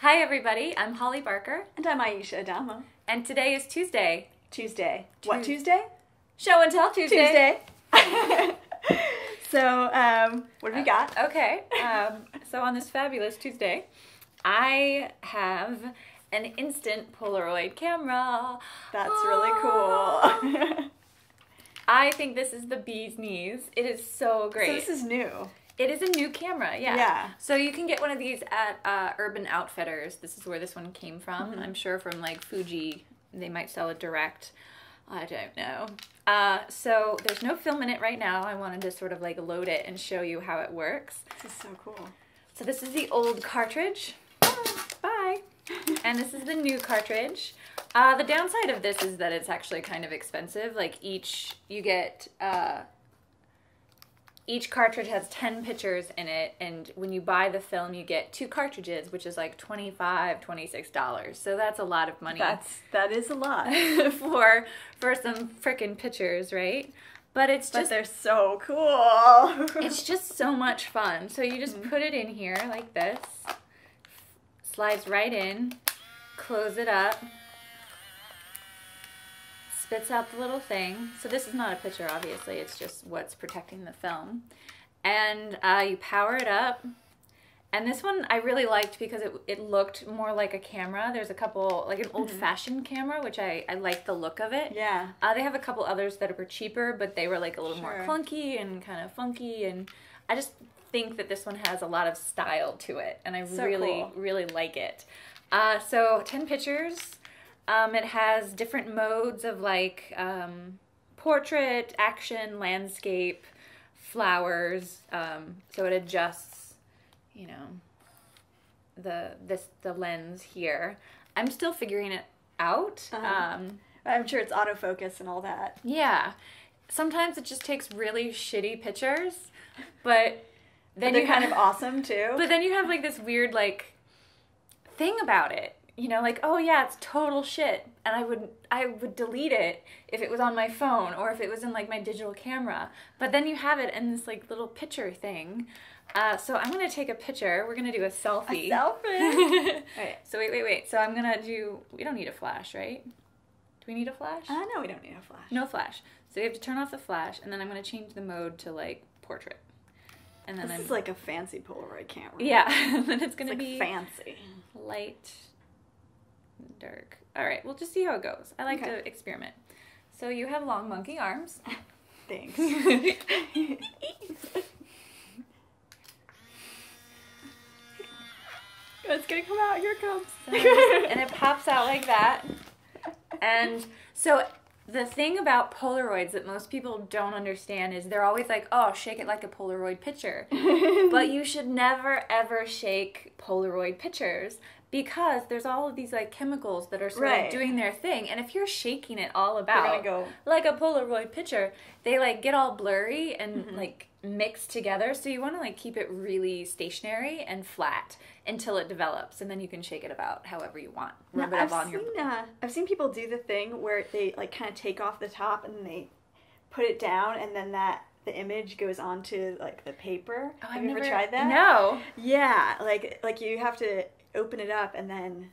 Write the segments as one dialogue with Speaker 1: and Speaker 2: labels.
Speaker 1: Hi everybody, I'm Holly Barker.
Speaker 2: And I'm Aisha Adamo.
Speaker 1: And today is Tuesday.
Speaker 2: What Tuesday?
Speaker 1: Show and Tell Tuesday.
Speaker 2: So, what do we got?
Speaker 1: Okay, so on this fabulous Tuesday, I have an instant Polaroid camera.
Speaker 2: That's really cool.
Speaker 1: I think this is the bee's knees. It is so great.
Speaker 2: So this is new.
Speaker 1: It is a new camera, yeah.
Speaker 2: Yeah.
Speaker 1: So you can get one of these at Urban Outfitters. This is where this one came from.
Speaker 2: Mm-hmm.
Speaker 1: I'm sure from like Fuji, they might sell it direct. I don't know. So there's no film in it right now. I wanted to sort of like load it and show you how it works.
Speaker 2: This is so cool.
Speaker 1: So this is the old cartridge. Bye. And this is the new cartridge. The downside of this is that it's actually kind of expensive. Like each cartridge has 10 pictures in it, and when you buy the film, you get 2 cartridges, which is like $25, $26. So that's a lot of money.
Speaker 2: That is a lot.
Speaker 1: for some frickin' pictures, right? But
Speaker 2: they're so cool.
Speaker 1: It's just so much fun. So you just put it in here like this, slides right in, close it up, spits out the little thing. So this is not a picture, obviously. It's just what's protecting the film. And you power it up. And this one I really liked because it looked more like a camera. There's a couple, like an old-fashioned camera, which I like the look of it.
Speaker 2: Yeah.
Speaker 1: They have a couple others that were cheaper, but they were like a little more clunky and kind of funky. And I just think that this one has a lot of style to it. And I really like it. So 10 pictures. It has different modes of like portrait, action, landscape, flowers. So it adjusts, you know, the lens here. I'm still figuring it out.
Speaker 2: I'm sure it's autofocus and all that.
Speaker 1: Yeah. Sometimes it just takes really shitty pictures, but then
Speaker 2: they're kind of awesome too.
Speaker 1: But then you have like this weird like thing about it. You know, like, oh yeah, it's total shit, and I would delete it if it was on my phone or if it was in like my digital camera. But then you have it in this like little picture thing. So I'm gonna take a picture. We're gonna do a selfie.
Speaker 2: A selfie.
Speaker 1: Alright. So wait. So I'm gonna do. We don't need a flash, right? Do we need a flash?
Speaker 2: No, we don't need a flash.
Speaker 1: No flash. So you have to turn off the flash, and then I'm gonna change the mode to like portrait. And then
Speaker 2: this is like a fancy Polaroid camera.
Speaker 1: Yeah. And then it's gonna be
Speaker 2: fancy.
Speaker 1: Light. Dark. All right, we'll just see how it goes. I like to experiment. So you have long monkey arms.
Speaker 2: Thanks. It's gonna come out. Here it comes.
Speaker 1: And it pops out like that. And so the thing about Polaroids that most people don't understand is they're always like, oh, shake it like a Polaroid picture. But you should never, ever shake Polaroid pictures because there's all of these like chemicals that are sort of doing their thing. And if you're shaking it all about like a Polaroid picture, they like get all blurry and like mix together. So you want to like keep it really stationary and flat until it develops, and then you can shake it about however you want. Rub it up on your.
Speaker 2: I've seen people do the thing where they like kind of take off the top and then they put it down, and then the image goes onto like the paper.
Speaker 1: Oh,
Speaker 2: have you ever tried that?
Speaker 1: No.
Speaker 2: Yeah, like you have to open it up and then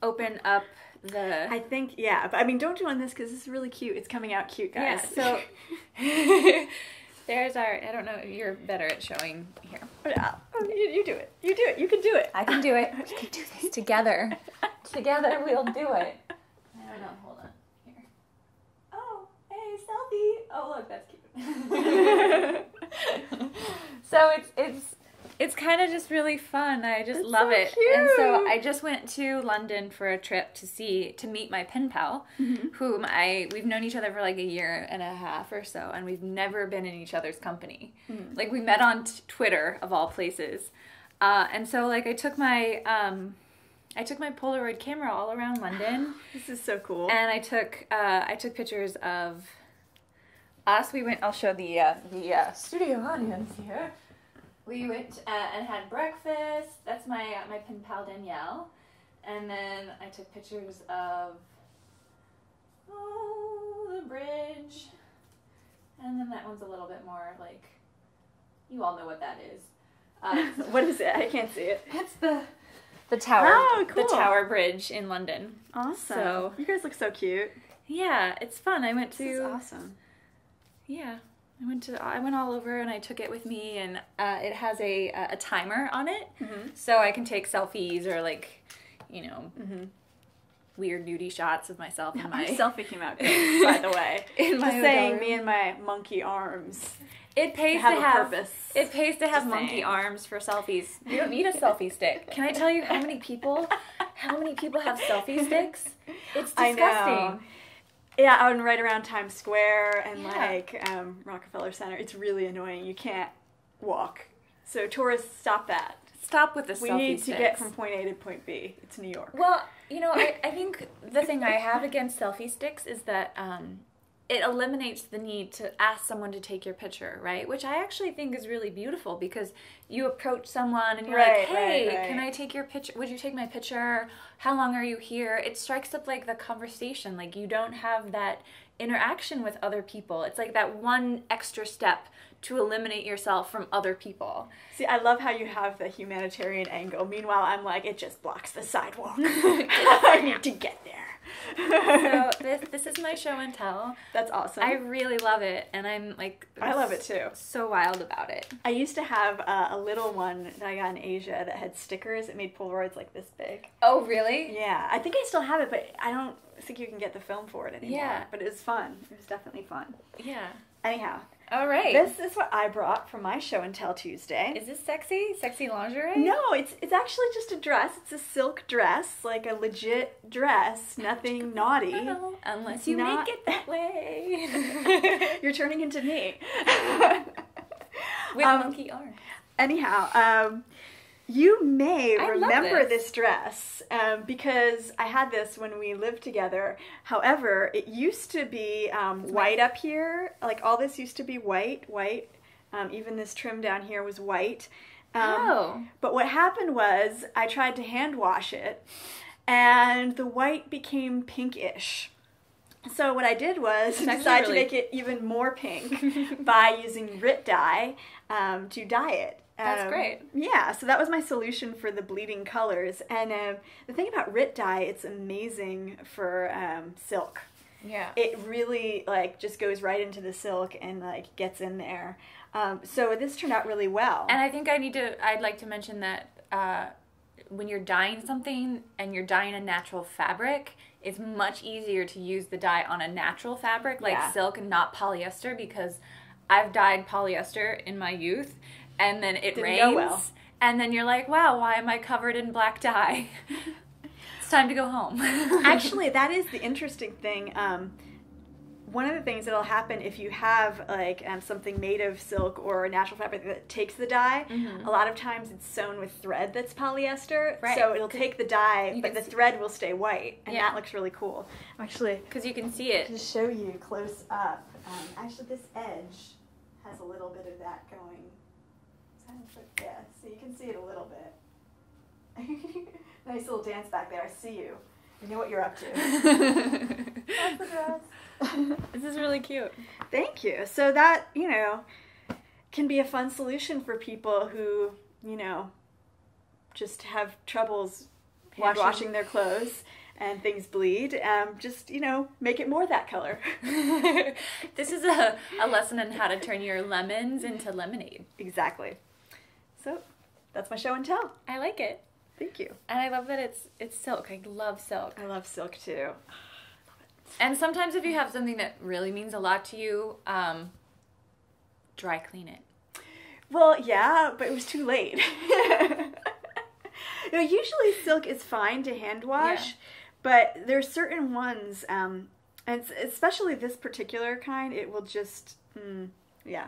Speaker 1: open up the.
Speaker 2: I think but I mean, don't do on this because this is really cute. It's coming out cute, guys.
Speaker 1: Yeah. So. There's our, I don't know, you're better at showing here.
Speaker 2: Yeah. You do it. You do it. You can do it.
Speaker 1: I can do it. We can do this together. Together we'll do it. I don't know. Hold on. Here. Oh, hey, selfie. Oh, look, that's cute. So it's kind of just really fun. I just love it.
Speaker 2: Cute.
Speaker 1: And so I just went to London for a trip to meet my pen pal, whom we've known each other for like a year and a half or so, and we've never been in each other's company. Like we met on Twitter of all places. And so like I took my Polaroid camera all around London.
Speaker 2: This is so cool.
Speaker 1: And I took pictures of us. I'll show the studio audience here. We went and had breakfast. That's my pen pal Danielle. And then I took pictures of the bridge. And then that one's a little bit more like, you all know what that is.
Speaker 2: What is it? I can't see it.
Speaker 1: It's the the tower.
Speaker 2: Oh, cool.
Speaker 1: The Tower Bridge in London.
Speaker 2: Awesome.
Speaker 1: So
Speaker 2: you guys look so cute.
Speaker 1: yeah, it's fun. I went to.
Speaker 2: This is awesome.
Speaker 1: Yeah, I went all over and I took it with me, and it has a timer on it, so I can take selfies or like, you know, weird nudie shots of myself and my
Speaker 2: selfie came out good, by the way.
Speaker 1: In my
Speaker 2: Just saying,
Speaker 1: room.
Speaker 2: me and my monkey arms.
Speaker 1: It pays
Speaker 2: have
Speaker 1: to
Speaker 2: a
Speaker 1: have
Speaker 2: purpose.
Speaker 1: It pays to have
Speaker 2: Just
Speaker 1: monkey
Speaker 2: saying.
Speaker 1: arms for selfies. You don't need a selfie stick. Can I tell you how many people have selfie sticks? It's disgusting.
Speaker 2: I know. Yeah, out and right around Times Square and
Speaker 1: Yeah.
Speaker 2: like Rockefeller Center. It's really annoying. You can't walk. So tourists, stop that.
Speaker 1: Stop with the
Speaker 2: We
Speaker 1: selfie
Speaker 2: need to
Speaker 1: sticks.
Speaker 2: get from point A to point B. It's New York.
Speaker 1: Well, you know, I think the thing I have against selfie sticks is that it eliminates the need to ask someone to take your picture, right? Which I actually think is really beautiful because you approach someone and you're like, hey,
Speaker 2: right.
Speaker 1: can I take your picture? Would you take my picture? How long are you here? It strikes up like the conversation. Like you don't have that interaction with other people. It's like that one extra step to eliminate yourself from other people.
Speaker 2: See, I love how you have the humanitarian angle. Meanwhile, I'm like, it just blocks the sidewalk. I need to get there.
Speaker 1: So this is my show and tell.
Speaker 2: That's awesome.
Speaker 1: I really love it, and I'm like,
Speaker 2: I love it too.
Speaker 1: So wild about it.
Speaker 2: I used to have a little one that I got in Asia that had stickers. It made Polaroids like this big.
Speaker 1: Oh, really?
Speaker 2: Yeah, I think I still have it, but I don't think you can get the film for it anymore.
Speaker 1: Yeah.
Speaker 2: But it was fun. It was definitely fun.
Speaker 1: Yeah.
Speaker 2: Anyhow.
Speaker 1: All right.
Speaker 2: This is what I brought for my show and tell Tuesday.
Speaker 1: Is this sexy? Sexy lingerie?
Speaker 2: No, it's actually just a dress. It's a silk dress, like a legit dress. Nothing naughty.
Speaker 1: No, unless
Speaker 2: It's
Speaker 1: you
Speaker 2: not-
Speaker 1: make it that way.
Speaker 2: You're turning into me.
Speaker 1: With monkey arms.
Speaker 2: Anyhow, you may
Speaker 1: I love
Speaker 2: remember
Speaker 1: this.
Speaker 2: this dress because I had this when we lived together. However, it used to be white up here. Like all this used to be white. Even this trim down here was white. But what happened was I tried to hand wash it and the white became pinkish. So what I did was decide to make it even more pink by using RIT dye to dye it.
Speaker 1: That's great.
Speaker 2: Yeah, so that was my solution for the bleeding colors. And the thing about RIT dye, it's amazing for silk.
Speaker 1: Yeah.
Speaker 2: It really like just goes right into the silk and like gets in there. So this turned out really well.
Speaker 1: And I think I'd like to mention that when you're dyeing something and you're dyeing a natural fabric, it's much easier to use the dye on a natural fabric like silk and not polyester, because I've dyed polyester in my youth and then it rains
Speaker 2: go well.
Speaker 1: and then you're like, wow, why am I covered in black dye? It's time to go home.
Speaker 2: Actually, that is the interesting thing. One of the things that'll happen if you have like something made of silk or a natural fabric that takes the dye, a lot of times it's sewn with thread that's polyester,
Speaker 1: Right.
Speaker 2: so it'll take the dye,
Speaker 1: You
Speaker 2: but
Speaker 1: can
Speaker 2: the thread will stay white, and
Speaker 1: Yeah.
Speaker 2: that looks really cool. Actually,
Speaker 1: Because you can see it.
Speaker 2: to show you close up, actually this edge has a little bit of that going. Yeah, so you can see it a little bit. Nice little dance back there. I see you. You know what you're up to. That's the dress.
Speaker 1: This is really cute.
Speaker 2: Thank you. So that, can be a fun solution for people who, just have troubles washing their clothes and things bleed. Just, make it more that color.
Speaker 1: This is a lesson on how to turn your lemons into lemonade.
Speaker 2: Exactly. So that's my show and tell.
Speaker 1: I like it.
Speaker 2: Thank you.
Speaker 1: And I love that it's silk. I love silk.
Speaker 2: I love silk too.
Speaker 1: And sometimes if you have something that really means a lot to you, dry clean it.
Speaker 2: Well, yeah, but it was too late. Usually silk is fine to hand wash, but there's certain ones, and especially this particular kind, it will just,
Speaker 1: Yeah,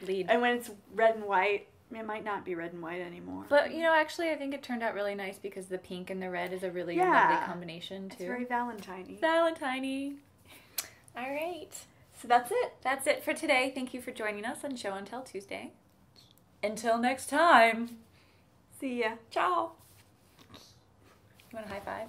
Speaker 1: bleed.
Speaker 2: And when it's red and white, it might not be red and white anymore.
Speaker 1: But, actually I think it turned out really nice because the pink and the red is a really lovely combination too.
Speaker 2: It's very Valentine-y.
Speaker 1: Valentine-y. All right.
Speaker 2: So that's it.
Speaker 1: That's it for today. Thank you for joining us on Show and Tell Tuesday. Until next time.
Speaker 2: See ya.
Speaker 1: Ciao. You want a high five?